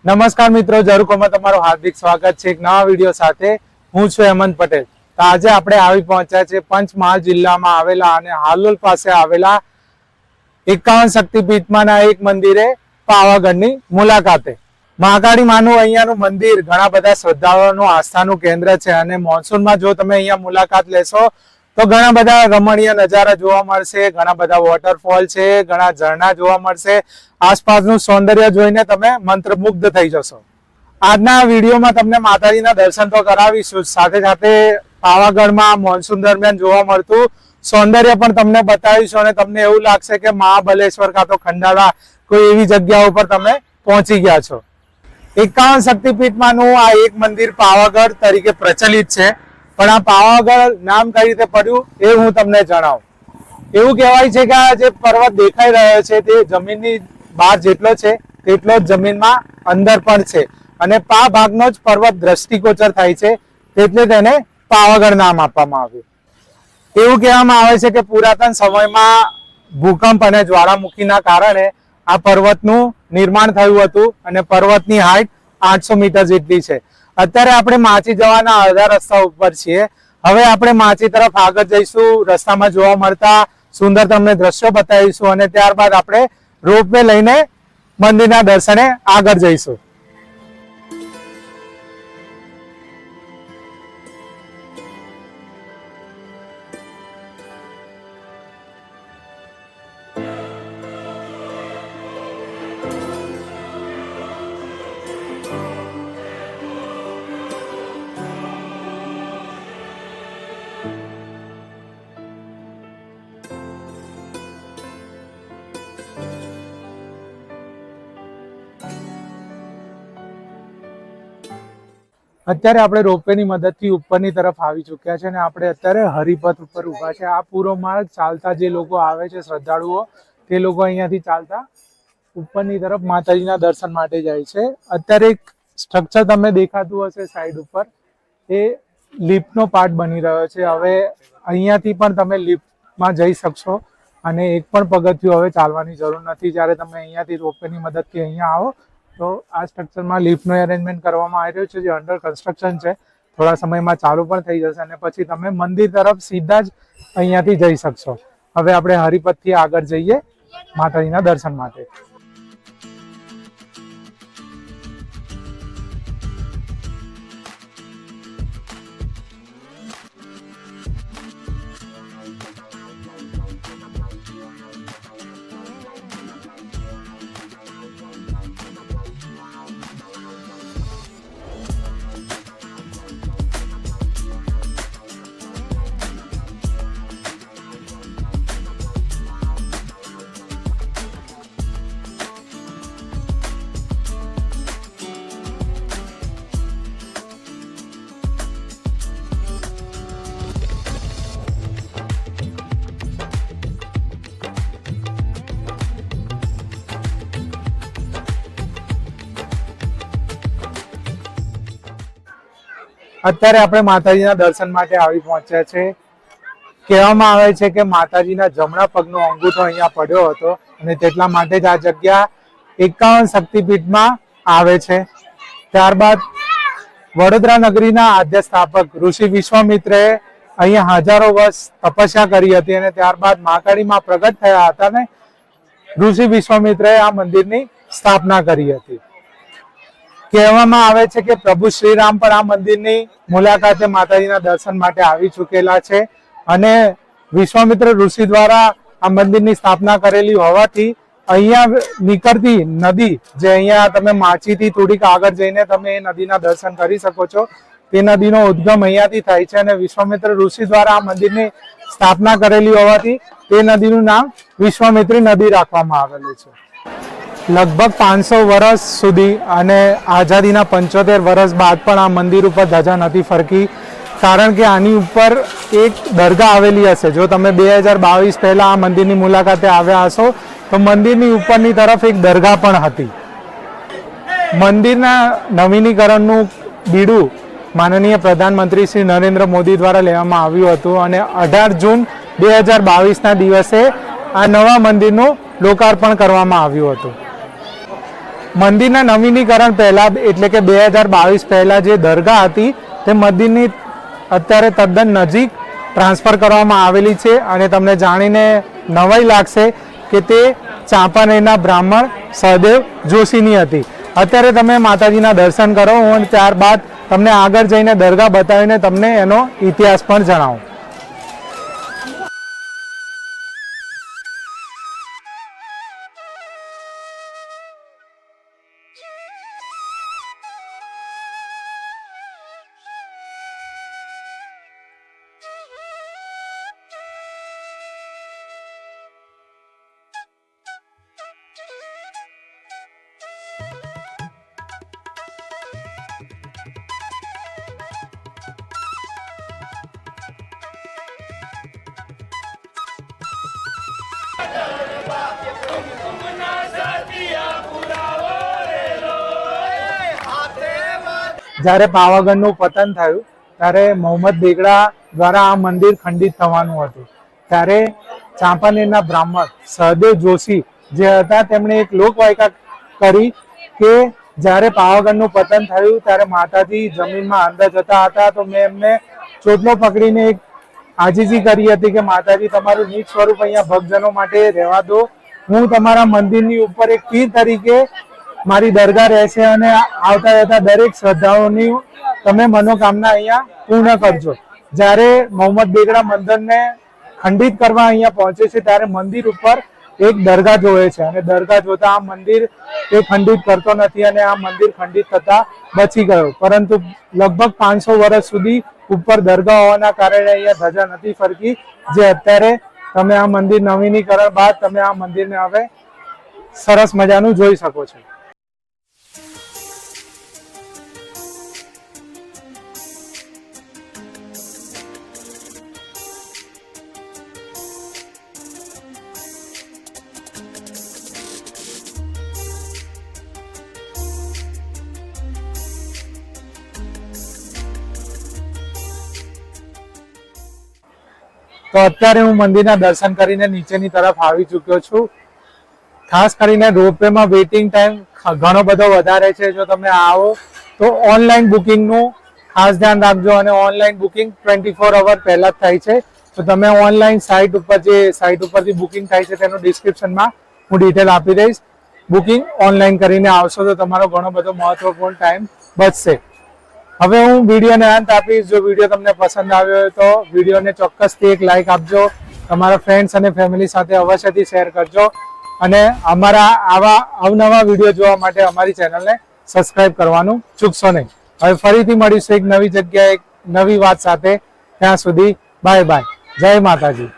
નમસ્કાર મિત્રો, ઝરુકોમાં તમારું હાર્દિક સ્વાગત છે એક નવા વિડીયો સાથે. હું છું હેમંત પટેલ. તો આજે આપણે આવી પહોંચ્યા છે પંચમહાલ જિલ્લામાં આવેલા અને હાલોલ પાસે આવેલા 51 શક્તિપીઠમાંના એક મંદિરે પાવાગઢની મુલાકાતે. મહાકાળી માનું અહીંયાનું મંદિર ઘણા બધા શ્રદ્ધાળુઓનું આસ્થાનું કેન્દ્ર છે અને મોન્સૂનમાં જો તમે અહીંયા મુલાકાત લેશો તો ઘણા બધા રમણીય નજારા જોવા મળશે, ઘણા બધા વોટરફોલ છે, ઘણા ઝરણા જોવા મળશે. આસપાસનું સૌંદર્ય જોઈને તમે મંત્રમુગ્ધ થઈ જશો. આજના વિડીયોમાં તમને માતાજીના દર્શન તો કરાવીશું, સાથે સાથે પાવાગઢમાં મોન્સૂન દરમિયાન જોવા મળતું સૌંદર્ય પણ તમને બતાવીશું અને તમને એવું લાગશે કે મહાબલેશ્વર કાં તો ખંડાળા કોઈ એવી જગ્યા ઉપર તમે પહોંચી ગયા છો. 51 શક્તિપીઠમાંનું આ એક મંદિર પાવાગઢ તરીકે પ્રચલિત છે, પણ આ પાવાગઢ નામ કઈ રીતે પડ્યું એ હું તમને જણાવું. એવું કહેવાય છે કે આ જે પર્વત દેખાઈ રહ્યો છે તે જમીનની બહાર જેટલો છે તેટલો જ જમીનમાં અંદર પણ છે અને પા ભાગનો જ પર્વત દ્રષ્ટિગોચર થાય છે, એટલે તેને પાવાગઢ નામ આપવામાં આવ્યું. એવું કહેવામાં આવે છે કે પુરાતન સમયમાં ભૂકંપ અને જ્વાળામુખીના કારણે આ પર્વતનું નિર્માણ થયું હતું અને પર્વતની હાઈટ 800 મીટર જેટલી છે. અત્યારે આપણે માચી જવાના અડધા રસ્તા ઉપર છીએ. હવે આપણે માચી તરફ આગળ જઈશું, રસ્તામાં જોવા મળતા સુંદર તમને દ્રશ્યો બતાવીશું અને ત્યારબાદ આપણે રોપવે લઈને મંદિરના દર્શને આગળ જઈશું. અત્યારે આપણે રોપવેની મદદથી ઉપરની તરફ આવી ચૂક્યા છે અને આપણે અત્યારે હરિપથ ઉપર ઊભા છે. આ પૂરો માર્ગ ચાલતા જે લોકો આવે છે શ્રદ્ધાળુઓ, તે લોકો અહીંયાથી ચાલતા ઉપરની તરફ માતાજીના દર્શન માટે જાય છે. અત્યારે એક સ્ટ્રક્ચર તમને દેખાતું હશે સાઈડ ઉપર, એ લિફ્ટનો પાર્ટ બની રહ્યો છે. હવે અહીંયાથી પણ તમે લિફ્ટમાં જઈ શકશો અને એક પણ પગથિયું હવે ચાલવાની જરૂર નથી. જ્યારે તમે અહીંયાથી રોપવેની મદદથી અહીંયા આવો તો આ સ્ટ્રક્ચરમાં લિફ્ટનો અરેન્જમેન્ટ કરવામાં આવી રહ્યો છે, જે અંડર કન્સ્ટ્રક્શન છે. થોડા સમયમાં ચાલુ પણ થઈ જશે અને પછી તમે મંદિર તરફ સીધા જ અહીંયાથી જઈ શકશો. હવે આપણે હરિપથથી આગળ જઈએ માતાજીના દર્શન માટે. અત્યારે આપણે માતાજીના દર્શન માટે આવી પહોંચ્યા છે. કહેવામાં આવે છે કે માતાજીના જમણા પગનો અંગૂઠો અહીંયા પડ્યો હતો અને તેટલા માટે જ આ જગ્યા 51 શક્તિપીઠમાં આવે છે. ત્યારબાદ વડોદરા નગરીના આદ્ય સ્થાપક ઋષિ વિશ્વામિત્રએ અહીંયા હજારો વર્ષ તપસ્યા કરી હતી અને ત્યારબાદ મહાકાળીમાં પ્રગટ થયા હતા ને ઋષિ વિશ્વામિત્રએ આ મંદિરની સ્થાપના કરી હતી. કહેવામાં આવે છે કે પ્રભુ શ્રીરામ પણ આ મંદિરની મુલાકાતે માતાજીના દર્શન માટે આવી ચૂકેલા છે અને વિશ્વામિત્ર ઋષિ દ્વારા આ મંદિરની સ્થાપના કરેલી હોવાથી અહીંયા નીકળતી નદી, જે અહીંયા તમે માચીથી થોડીક આગળ જઈને તમે એ નદીના દર્શન કરી શકો છો, તે નદીનો ઉદ્ગમ અહીંયાથી થાય છે અને વિશ્વામિત્ર ઋષિ દ્વારા આ મંદિરની સ્થાપના કરેલી હોવાથી તે નદીનું નામ વિશ્વામિત્રી નદી રાખવામાં આવેલું છે. લગભગ 500 વર્ષ સુધી અને આઝાદીના 75 વર્ષ બાદ પણ આ મંદિર ઉપર ધજા નથી ફરકી, કારણ કે આની ઉપર એક દરગાહ આવેલી હશે. જો તમે 2022 પહેલા આ મંદિરની મુલાકાતે આવ્યા હશો તો મંદિરની ઉપરની તરફ એક દરગાહ પણ હતી. મંદિરના નવીનીકરણનું બીડું માનનીય પ્રધાનમંત્રી શ્રી નરેન્દ્ર મોદી દ્વારા લેવામાં આવ્યું હતું અને 18 જૂન 2022ના દિવસે આ નવા મંદિરનું લોકાર્પણ કરવામાં આવ્યું હતું. મંદિરના નવીનીકરણ પહેલા એટલે કે 2022 પહેલા જે દરગાહ હતી તે મંદિરની અત્યારે તદ્દન નજીક ટ્રાન્સફર કરવામાં આવેલી છે અને તમને જાણીને નવાઈ લાગશે કે તે ચાંપાનેરના બ્રાહ્મણ સહદેવ જોશીની હતી. અત્યારે તમે માતાજીના દર્શન કરો અને ત્યારબાદ તમને આગળ જઈને દરગાહ બતાવીને તમને એનો ઇતિહાસ પણ જણાવું. જ્યારે પાવાગઢનું પતન થયું ત્યારે મોહમ્મદ બેગડા દ્વારા આ મંદિર ખંડિત થવાનું હતું. ત્યારે ચાંપાનેરના બ્રાહ્મણ સહદેવ જોશી જે હતા તેમણે એક લોકવાયકા કરી કે જ્યારે પાવાગઢનું પતન થયું ત્યારે માતાજી જમીનમાં અંદર જતા હતા તો મેં એમને ચોટલો પકડીને એક આજીજી કરી હતી કે માતાજી તમારું નીચ સ્વરૂપ અહીંયા ભક્તજનો માટે રહેવા દો. હું તમારા મંદિરની ઉપર એક પીર તરીકે મારી દરગાહ રહેશે અને આવતા જતા દરેક શ્રદ્ધાઓની તમે મનોકામના અહીંયા પૂર્ણ કરજો. જ્યારે મોહમ્મદ બેગડા મંદિરને ખંડિત કરવા અહીંયા પહોંચે છે ત્યારે મંદિર ઉપર એક દરગાહ જોવે છે અને દરગાહ જોતા આ મંદિર એ ખંડિત કરતો નથી અને આ મંદિર ખંડિત થતા બચી ગયો. પરંતુ લગભગ 500 વર્ષ સુધી ઉપર દરગાહ હોવાના કારણે અહીંયા ધજા નથી ફરકી. જે અત્યારે તમે આ મંદિર નવીનીકરણ બાદ તમે આ મંદિરને હવે સરસ મજાનું જોઈ શકો છો. તો અત્યારે હું મંદિરના દર્શન કરીને નીચેની તરફ આવી ચૂક્યો છું. ખાસ કરીને રોપવેમાં વેઇટિંગ ટાઈમ ઘણો બધો વધારે છે. જો તમે આવો તો ઓનલાઈન બુકિંગનું ખાસ ધ્યાન રાખજો અને ઓનલાઈન બુકિંગ 24 અવર પહેલા જ થાય છે. તો તમે ઓનલાઈન સાઇટ ઉપર જે સાઇટ ઉપરથી બુકિંગ થાય છે તેનું ડિસ્ક્રિપ્શનમાં હું ડિટેલ આપી દઈશ. બુકિંગ ઓનલાઈન કરીને આવશો તો તમારો ઘણો બધો મહત્વપૂર્ણ ટાઈમ બચશે. હવે હું વિડીયોને અંત આપીશ. જો વિડીયો તમને પસંદ આવ્યો હોય તો વિડીયોને ચોક્કસથી એક લાઈક આપજો. તમારા ફ્રેન્ડ્સ અને ફેમિલી સાથે અવશ્યથી શેર કરજો અને અમારા આવા અવનવા વિડીયો જોવા માટે અમારી ચેનલને સબસ્ક્રાઇબ કરવાનું ચૂકશો નહીં. હવે ફરીથી મળીશું એક નવી જગ્યાએ એક નવી વાત સાથે. ત્યાં સુધી બાય બાય. જય માતાજી.